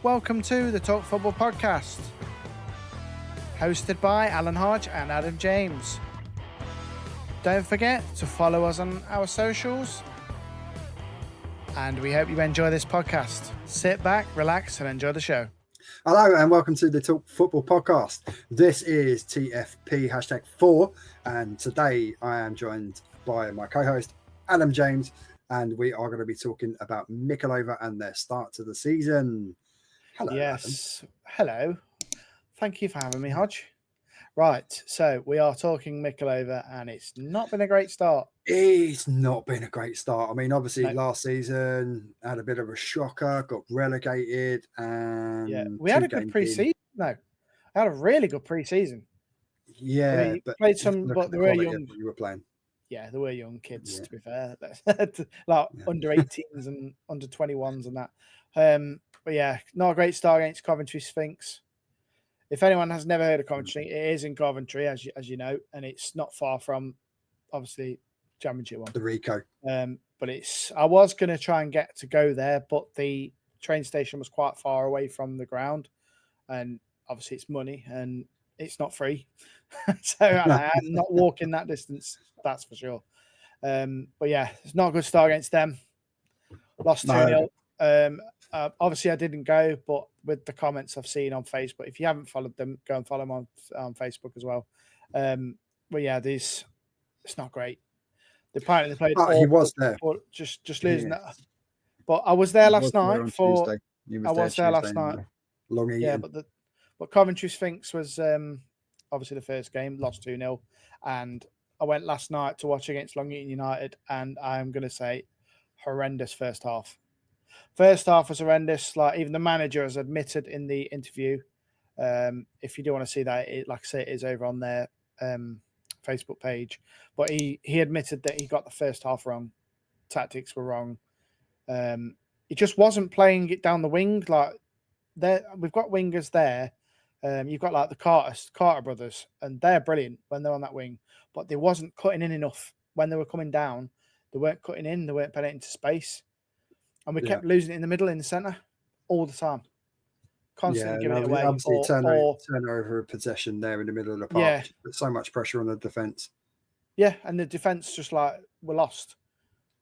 Welcome to the Talk Football Podcast, hosted by Alan Hodge and Adam James. Don't forget to follow us on our socials, and we hope you enjoy this podcast. Sit back, relax, and enjoy the show. Hello and welcome to the Talk Football Podcast. This is TFP #4, and today I am joined by my co-host Adam James, and we are going to be talking about Mickleover and their start to the season. Hello, yes, Adam. Hello. Thank you for having me, Hodge. Right, so we are talking Mickleover, and it's not been a great start. It's not been a great start. I mean, obviously, last season had a bit of a shocker, got relegated, and we had a good pre-season. I had a really good pre-season. Yeah, but played some, but they were young. You were playing. Yeah, there were young kids. To be fair, like under 18s and under 21s and that. But yeah, not a great start against Coventry Sphinx. If anyone has never heard of Coventry, it is in Coventry, as you know, and it's not far from, obviously, Championship one. The Rico. But I was going to try and get to go there, but the train station was quite far away from the ground, and obviously it's money and it's not free, so I'm not walking that distance. That's for sure. But yeah, it's not a good start against them. Lost 2-0. Obviously, I didn't go, but with the comments I've seen on Facebook, if you haven't followed them, go and follow them on Facebook as well. But yeah, it's not great. Apparently, they played. He was there, just losing that. But I was there last night I was there last night. Long eating. Yeah, but Coventry Sphinx was obviously the first game, lost 2-0, and I went last night to watch against Long Eaton United, and I'm going to say horrendous first half. First half was horrendous. Like, even the manager has admitted in the interview. If you do want to see that, like I say, it is over on their Facebook page. But he admitted that he got the first half wrong. Tactics were wrong. He just wasn't playing it down the wing. Like, we've got wingers there. You've got like the Carter brothers, and they're brilliant when they're on that wing. But they wasn't cutting in enough when they were coming down. They weren't cutting in. They weren't putting it into space. And we kept losing it in the middle, in the centre, all the time. Constantly giving it away. Obviously, turnover of possession there in the middle of the park. Yeah. There's so much pressure on the defence. Yeah, and the defence just were lost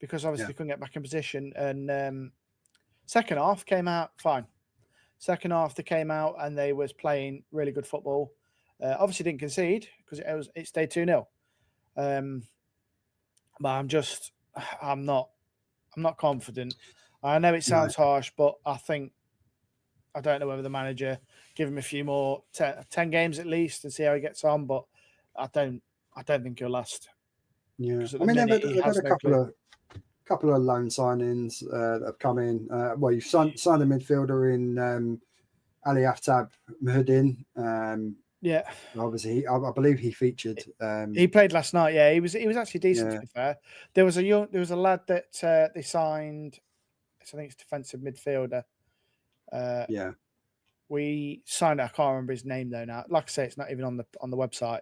because obviously they couldn't get back in position. And second half came out fine. Second half they came out and they was playing really good football. Obviously didn't concede because it stayed 2-0. But I'm not confident. I know it sounds harsh, but I don't know whether the manager give him a few more 10 games at least and see how he gets on, but I don't think he'll last. Yeah, I mean they've had a couple of loan signings that have come in. Well, you've signed a midfielder in Ali Aftab Muhuddin. Yeah, obviously, I believe he featured. He played last night. Yeah, he was actually decent. To be fair, there was a lad that they signed. I think it's defensive midfielder. We signed it. I can't remember his name though now. Like I say, it's not even on the website.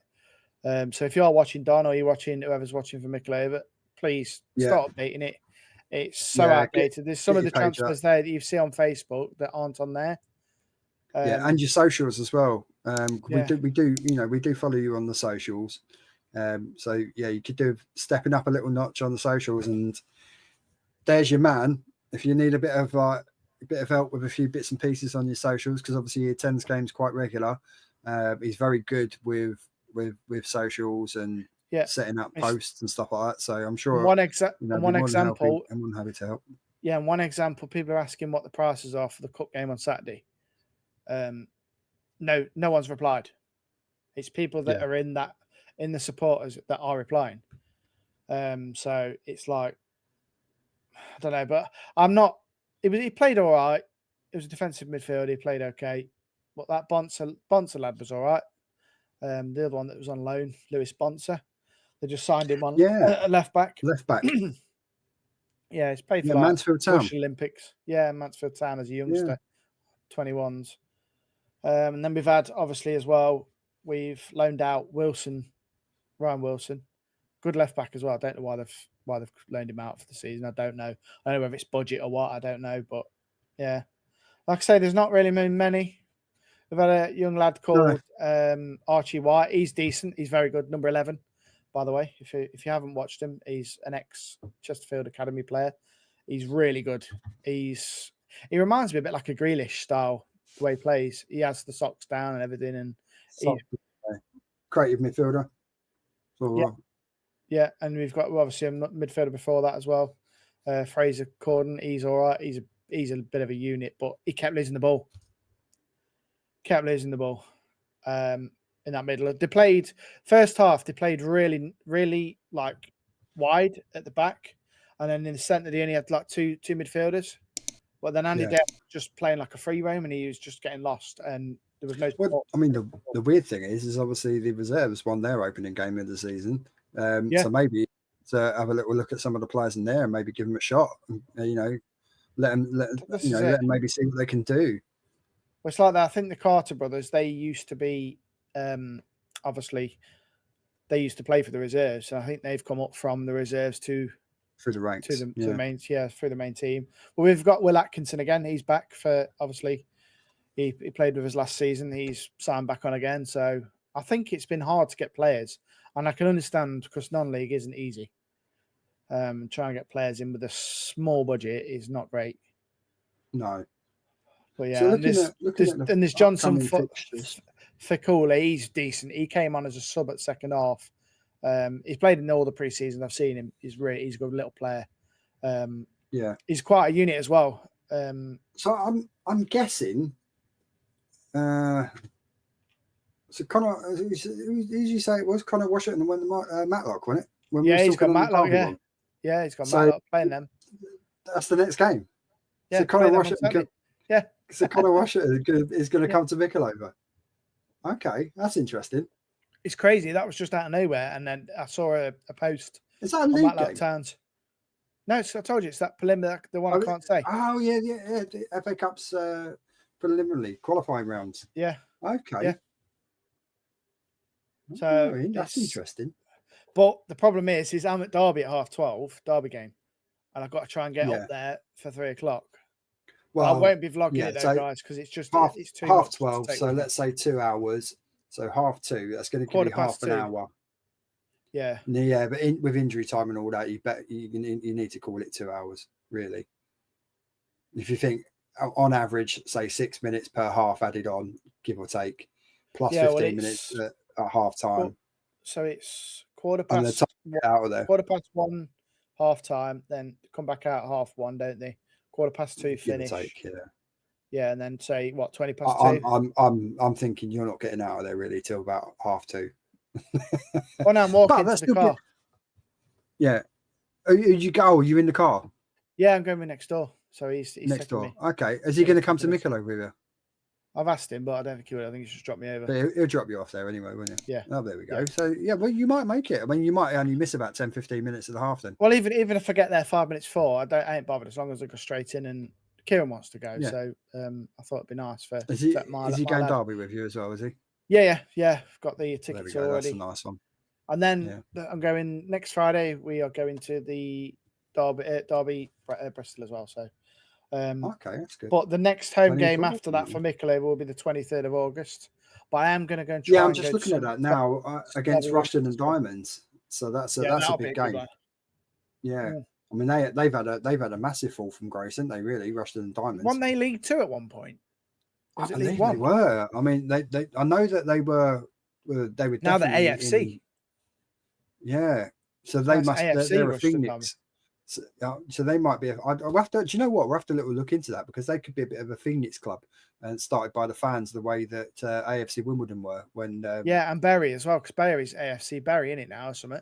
So if you are watching Don or you're watching whoever's watching for Mickleover, please start updating it. It's so outdated. There's some of the transfers there that you see on Facebook that aren't on there. And your socials as well. We do follow you on the socials. So yeah, you could do stepping up a little notch on the socials, and there's your man. If you need a bit of help with a few bits and pieces on your socials, because obviously he attends games quite regular. He's very good with socials and setting up posts and stuff like that. So I'm sure one example, I'm happy to help. Yeah, and one example, people are asking what the prices are for the cup game on Saturday. No one's replied. It's people that are in the supporters that are replying. So it's like, I don't know, but I'm not. He played all right. It was a defensive midfielder. He played okay, but that Bonser lad was all right. The other one that was on loan, Lewis Bonser, they just signed him on left back. Yeah, he's played for Mansfield Town Olympics. Yeah, Mansfield Town as a youngster, 21s. And then we've had, obviously, as well, we've loaned out Ryan Wilson, good left back as well. I don't know why they've loaned him out for the season. I don't know. I don't know whether it's budget or what. I don't know, but yeah, Like I say, there's not really many. We've had a young lad called Archie White. He's decent. He's very good. Number 11, by the way. If you haven't watched him, he's an ex-Chesterfield Academy player. He's really good. He reminds me a bit like a Grealish style, the way he plays. He has the socks down and everything. And creative midfielder. Yeah, and we've got obviously a midfielder before that as well. Fraser Corden. He's all right. He's a bit of a unit, but he kept losing the ball. In that middle. They played first half. They played really, really like wide at the back, and then in the centre they only had like two midfielders. But then Andy Dale was just playing like a free roam, and he was just getting lost, and there was no. Well, I mean, the weird thing is obviously the reserves won their opening game of the season, so maybe to have a little look at some of the players in there and maybe give them a shot. Let them maybe see what they can do. Well, it's like that. I think the Carter brothers, they used to be, obviously, they used to play for the reserves. So I think they've come up from the reserves through the ranks to the main, through the main team. Well, we've got Will Atkinson again. He's back for obviously. He played with us last season. He's signed back on again. So I think it's been hard to get players, and I can understand because non-league isn't easy. Trying to get players in with a small budget is not great. No. But yeah, so there's Johnson Fikula. He's decent. He came on as a sub at second half. He's played in all the preseason. I've seen him. He's a good little player. He's quite a unit as well. So I'm guessing. So Connor, who did you say it was? Connor Washington won the Matlock, wasn't it? He's got Matlock. Yeah, he's got Matlock playing them. That's the next game. Yeah, so Connor Washington. So Connor Washington is going to come to Mickleover. Okay, that's interesting. It's crazy. That was just out of nowhere, and then I saw a post. Is that a league game? Towns. No, I told you it's that preliminary. The one I can't say. Oh yeah. The FA Cup's preliminary qualifying rounds. Yeah. Okay. Yeah. So that's interesting. But the problem is I'm at Derby at 12:30, Derby game, and I've got to try and get up there for 3:00. Well, I won't be vlogging it though, guys, because it's just it's too half 12. So let's say 2 hours. So 2:30. That's going to give you half an hour. Yeah. Yeah, but with injury time and all that, you need to call it 2 hours, really. If you think on average, say 6 minutes per half added on, give or take, plus 15 minutes at half time. So it's 1:15 out of there. 1:15 half time, then come back out at 1:30, don't they? 1:15 finish. Yeah, and then say what 2:20. I'm thinking you're not getting out of there really till about 2:30. Well, now I'm walking to the car. Yeah. Are you in the car? Yeah, I'm going next door. So he's next door. Me. Okay. Is he going to come to Mickleover with you? I've asked him, but I don't think he will. I think he's just dropped me over. But he'll drop you off there anyway, won't he? Yeah. Oh, there we go. Yeah. So yeah, well, you might make it. I mean, you might only miss about 10-15 minutes of the half then. Well, even if I get there 5 minutes before, I ain't bothered as long as I go straight in. And Kieran wants to go, so I thought it'd be nice for. Is he going Derby with you as well? Is he? Yeah. I've got the tickets already. That's a nice one. And then I'm going next Friday. We are going to the Derby Bristol as well. So. Okay, that's good. But the next home game after that for Mickleover will be the 23rd of August. But I am going to go and try. Yeah, I'm just looking at that now against Rushden and Diamonds. So that's a big game. Yeah. I mean they've had a massive fall from grace, haven't they? Really, Rushden and Diamonds. Weren't they League 2 at one point? Was it League 1? They were. I mean, they. I know that they were. They were now the AFC. Yeah. So they must. They're a Phoenix. So they might be. I'll have to. Do you know what? We'll have to look into that because they could be a bit of a Phoenix club and started by the fans the way that AFC Wimbledon were when. And Barry as well because Barry's AFC Barry in it now or something.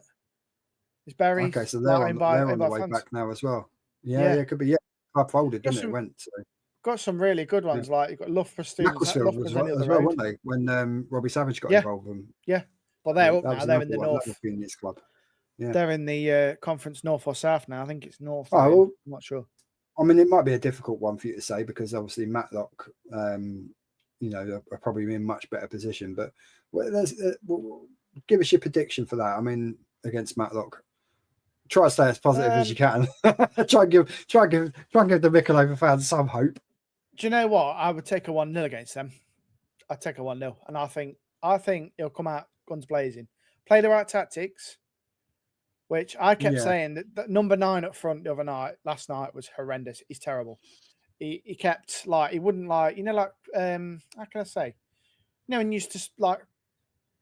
Is Barry? Okay, so they're on the way back now as well. Yeah, it could be. Yeah, club folded, didn't it? Went. So. Got some really good ones like you've got Loughborough students as well, weren't they? When Robbie Savage got involved with them. Yeah, well they're up now. They're in the north. Phoenix club. Yeah. They're in the conference north or south now. I think it's north. I'm not sure. I mean, it might be a difficult one for you to say because obviously Matlock, are probably in much better position. But give us your prediction for that. I mean, against Matlock, try to stay as positive as you can. try and give the Mickleover fans some hope. Do you know what? I would take a 1-0 against them. I'd take a 1-0. And I think he'll come out guns blazing. Play the right tactics, which I kept saying that number 9 up front the other night, last night, was horrendous. He's terrible. He kept he wouldn't how can I say? When you used to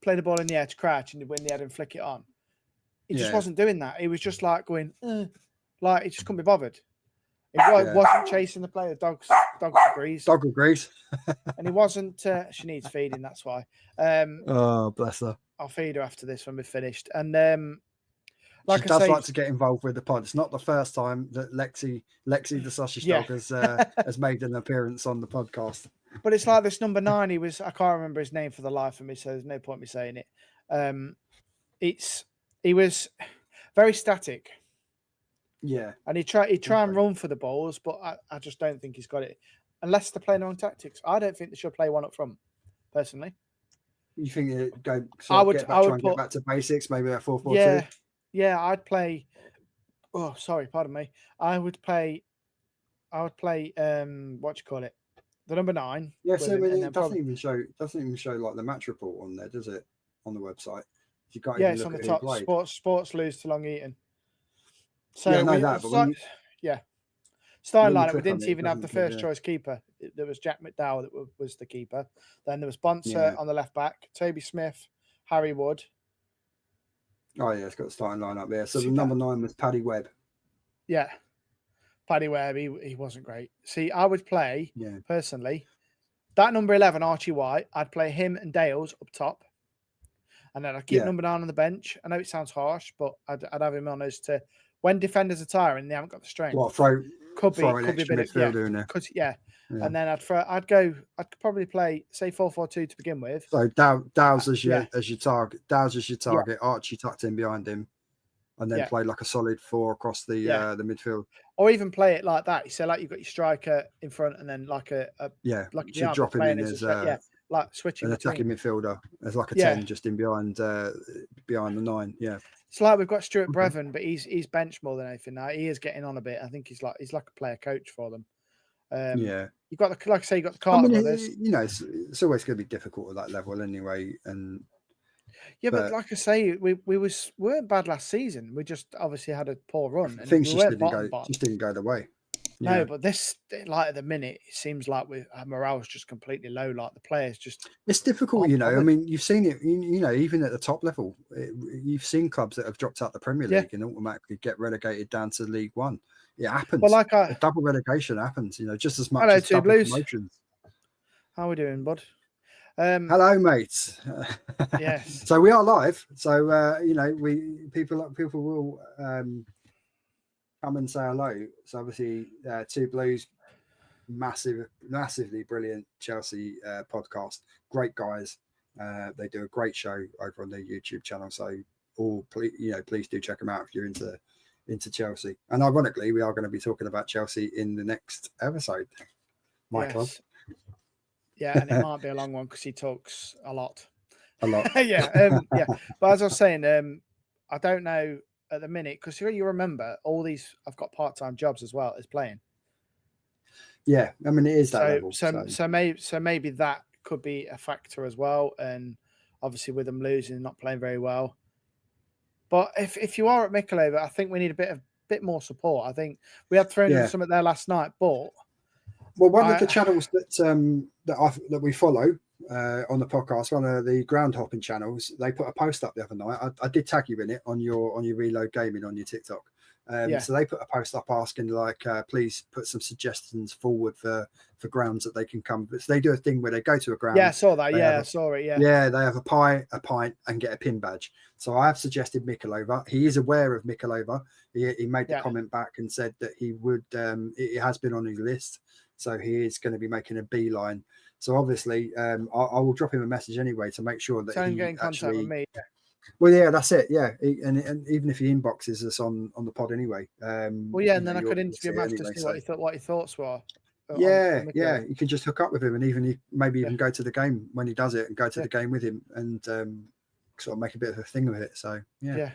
play the ball in the air to crouch and win the head and flick it on. He just wasn't doing that. He was just going, he just couldn't be bothered. He wasn't chasing the player. Dog agrees. Dog agrees. And he wasn't. She needs feeding. That's why. Oh, bless her. I'll feed her after this when we're finished. And she does like to get involved with the pod. It's not the first time that Lexi the sausage dog has made an appearance on the podcast. But it's like this number 9. I can't remember his name for the life of me, so there's no point me saying it. He was very static. Yeah, and he'd try and run for the balls, but I just don't think he's got it. Unless they're playing their own tactics, I don't think they should play one up front. Personally, you think it try and get back to basics, maybe a 4-4-2? Yeah, I'd play. Oh, sorry, pardon me. I would play. What do you call it? The number 9. Yeah, so it doesn't even show like the match report on there, does it? On the website, you can't. Yeah, it's on the top. Sports lose to Long Eaton. So yeah, I know that. But starting lineup, we didn't even have the first choice keeper. There was Jack McDowell that was the keeper. Then there was Bonser on the left back, Toby Smith, Harry Wood. Oh yeah, it's got the starting lineup there. So the number 9 was Paddy Webb. Yeah, Paddy Webb. He wasn't great. See, I would play personally that number 11, Archie White. I'd play him and Dales up top, and then I'd keep number 9 on the bench. I know it sounds harsh, but I'd have him on as to when defenders are tiring, they haven't got the strength. Could be a bit of midfielder in there. And then I'd probably play say 4-4-2 to begin with. So Dow's as your target. Archie tucked in behind him, and then play like a solid 4 across the midfield. Or even play it like that. So you've got your striker in front, and then so drop him in as like switching an attacking midfielder. There's like a 10 just in behind the 9. Yeah. It's like we've got Stuart Brevin, but he's benched more than anything now. He is getting on a bit. I think he's like a player coach for them. You've got the, like I say, you got the Carter brothers. It's always going to be difficult at that level anyway. And but like I say, we weren't bad last season. We just obviously had a poor run. And things just didn't go the way. No, but this, at the minute, it seems like our morale's just completely low. Like the players just... It's difficult, I mean, you've seen it, even at the top level. You've seen clubs that have dropped out the Premier League and automatically get relegated down to League One. It happens. Well, a double relegation happens, just as much as double promotions. How are we doing, bud? Hello, mates. Yes. So we are live. So, people will... come and say hello. So obviously, Two Blues, massively brilliant Chelsea podcast. Great guys. They do a great show over on their YouTube channel. So please do check them out if you're into Chelsea. And ironically, we are going to be talking about Chelsea in the next episode. Michael. Yeah, and it might be a long one because he talks a lot. But as I was saying, I don't know at the minute, because you remember all these, I've got part-time jobs as well as playing. Yeah, I mean, it is that level. So maybe that could be a factor as well. And obviously with them losing and not playing very well. But if you are at Mickleover, I think we need a bit more support. I think we had thrown in something there last night, but one of the channels that we follow on the podcast, one of the ground hopping channels, they put a post up the other night. I did tag you in it on your Reload Gaming on your TikTok. So they put a post up asking please put some suggestions forward for grounds that they can come. So they do a thing where they go to a ground. Yeah, I saw that. I saw it. Yeah. Yeah, they have a pie, a pint, and get a pin badge. So I have suggested Mickleover. He is aware of Mickleover. He made the comment back and said that he would. It has been on his list, so he is going to be making a beeline. So obviously, I will drop him a message anyway to make sure that he get in contact with me. Well, yeah, that's it. Yeah, and even if he inboxes us on the pod anyway. And then I could interview him to see what your thoughts were. You can just hook up with him, and even go to the game when he does it, and go to the game with him, and sort of make a bit of a thing of it. So yeah.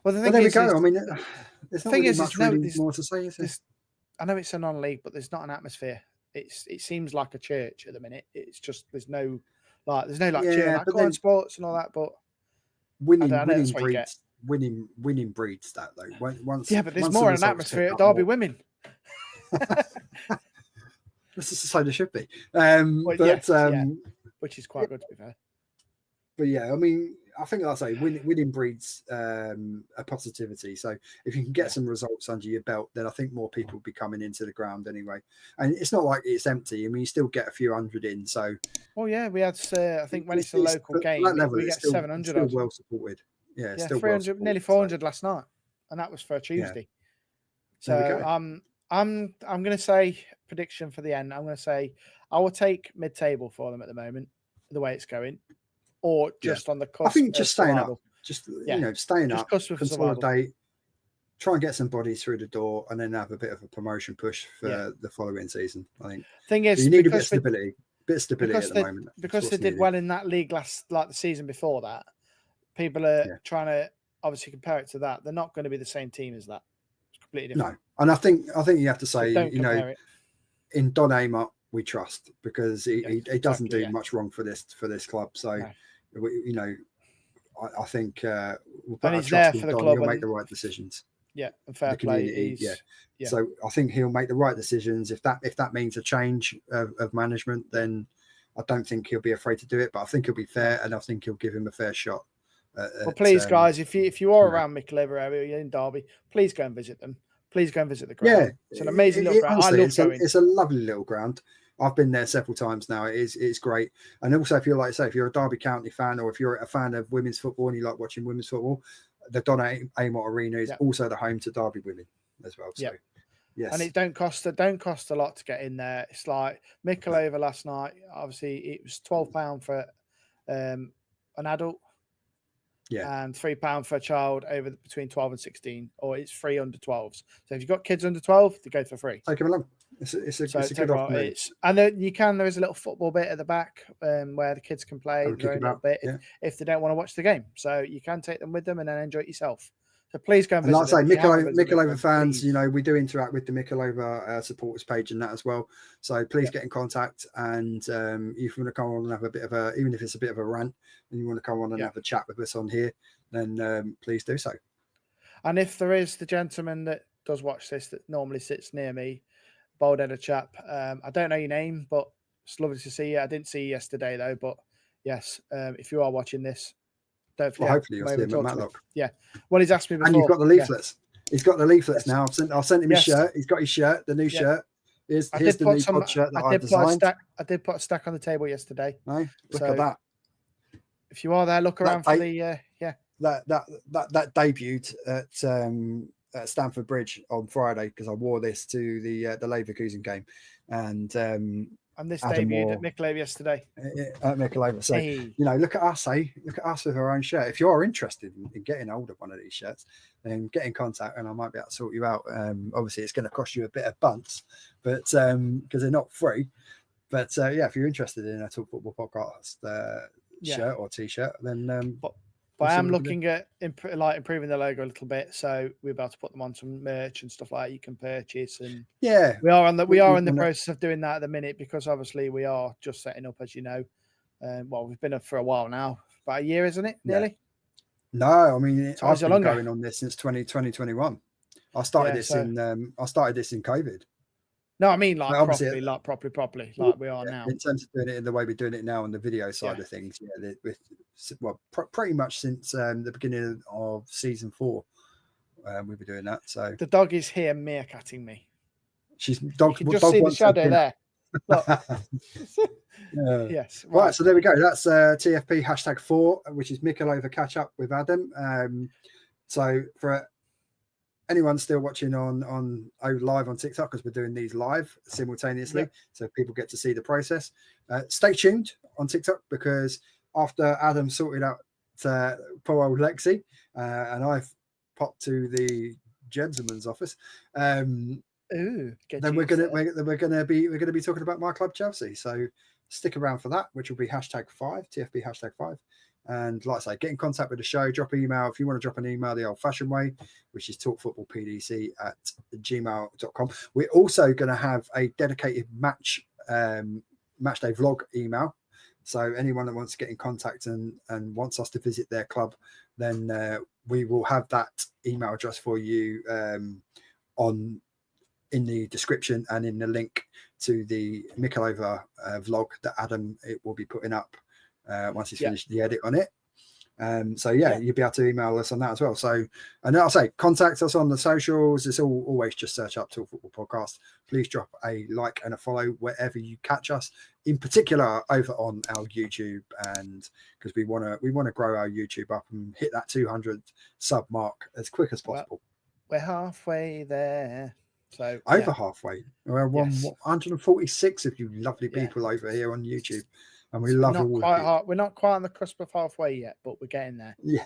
Well, the thing there is, we go. I mean, there's not really much more to say. I know it's a non-league, but there's not an atmosphere it seems like a church at the minute. It's just there's no cheering Yeah, like but go on then sports and all that. But I know winning that's what you get. breeds that though. Once Yeah, but there's once the more an results atmosphere pick at up Derby more, women. this is so it should be. Well, But yeah, which is quite good to be fair. But yeah, I mean, I think like I say winning breeds a positivity. So if you can get some results under your belt, then I think more people will be coming into the ground anyway. And it's not like it's empty. I mean, you still get a few hundred in. So well, yeah, we had I think when it's a local game, that level, we get 700 still well supported. Yeah, still 300, well nearly 400 last night, and that was for a Tuesday. Yeah. There we So go. I'm going to say prediction for the end. I'm going to say I will take mid-table for them at the moment, the way it's going, or just on the cusp. I think just staying survival. up, staying just up, cusp of survival. consolidate, try and get some bodies through the door, and then have a bit of a promotion push for the following season. I think. Thing is, you need a bit of stability. At the moment because they did well in that league the season before that. People are trying to obviously compare it to that. They're not going to be the same team as that. It's completely different. No, and I think you have to say, it. In Don Amott we trust because he doesn't do much wrong for this club. So, I think we'll put our trust in Don. He'll make the right decisions. Yeah, and fair play. So I think he'll make the right decisions. If that means a change of management, then I don't think he'll be afraid to do it. But I think he'll be fair, and I think he'll give him a fair shot. Well, please, guys, if you are around Mickleover area, you're in Derby, please go and visit them. Please go and visit the ground. Yeah, it's an amazing little ground. Honestly, it's a lovely little ground. I've been there several times now. It's great. And also, if you're if you're a Derby County fan, or if you're a fan of women's football and you like watching women's football, the Don Amott Arena is also the home to Derby women as well. So, yes. And it don't cost a lot to get in there. It's like Mickleover last night. Obviously, it was £12 for an adult. Yeah, and £3 for a child between 12 and 16, or it's free under 12s. So if you've got kids under 12, they go for free. Take them along. It's a good option. And then there is a little football bit at the back where the kids can play their own little bit if they don't want to watch the game. So you can take them with them and then enjoy it yourself. So please go and visit. And like I say, Mickleover fans, we do interact with the Mickleover supporters page and that as well. So please get in contact, and if you want to come on and have a bit of even if it's a bit of a rant, and you want to come on and have a chat with us on here, then please do so. And if there is the gentleman that does watch this that normally sits near me, bald-headed chap, I don't know your name, but it's lovely to see you. I didn't see you yesterday though, but yes, if you are watching this, don't forget. Well, hopefully you'll see him at Matlock. Yeah. Well, he's asked me before. And you've got the leaflets. Yeah. He's got the leaflets now. I've sent him his shirt. He's got his shirt, the new shirt. Here's the new pod shirt that I designed. I did put a stack on the table yesterday. No, look at that. If you are there, look around for the that debuted at Stamford Bridge on Friday because I wore this to the Leverkusen game, and this debuted at Mickleover yesterday. At Mickleover. So, look at us, Look at us with our own shirt. If you are interested in getting hold of one of these shirts, then get in contact and I might be able to sort you out. Obviously, it's going to cost you a bit of bunts, but because they're not free. But if you're interested in a Talk Football podcast shirt or T-shirt, then... But I am looking at improving the logo a little bit, so we're about to put them on some merch and stuff like that you can purchase. And we are in the process of doing that at the minute because obviously we are just setting up, as you know. We've been up for a while now, about a year, isn't it? Nearly. No, I mean I've been going on this since 2021. I started this in COVID. No, I mean properly, like we are now. In terms of doing it in the way we're doing it now on the video side of things, pretty much since the beginning of season 4, we've been doing that. So the dog is here meerkatting me. She's dog. You can just see the shadow there. Yes. Right. So there we go. That's TFP #4, which is Mickleover catch up with Adam. So for anyone still watching on live on TikTok, because we're doing these live simultaneously, so people get to see the process. Stay tuned on TikTok because after Adam sorted out poor old Lexi, and I've popped to the gentleman's office, then we're gonna be talking about my club Chelsea. So stick around for that, which will be #5 TFP #5. And like I say, get in contact with the show, drop an email. If you want to drop an email the old-fashioned way, which is talkfootballpdc@gmail.com. We're also going to have a dedicated match day vlog email. So anyone that wants to get in contact and wants us to visit their club, then we will have that email address for you in the description and in the link to the Mickleover vlog that Adam will be putting up once he's finished the edit on it. So you'll be able to email us on that as well. So, and I'll say, contact us on the socials. It's always just search up Talk Football Podcast. Please drop a like and a follow wherever you catch us, in particular over on our YouTube, and because we want to grow our YouTube up and hit that 200 sub mark as quick as possible. We're halfway there. So over halfway. We're 146 of you lovely people over here on YouTube. And we love all of you. We're not quite on the cusp of halfway yet, but we're getting there. Yeah.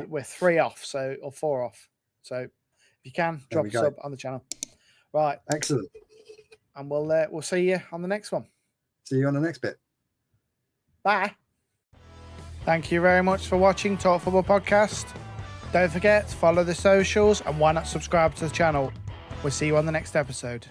We're 3 off, or 4 off. So if you can, drop a sub on the channel. Right. Excellent. And we'll see you on the next one. See you on the next bit. Bye. Thank you very much for watching Talk Football Podcast. Don't forget to follow the socials, and why not subscribe to the channel. We'll see you on the next episode.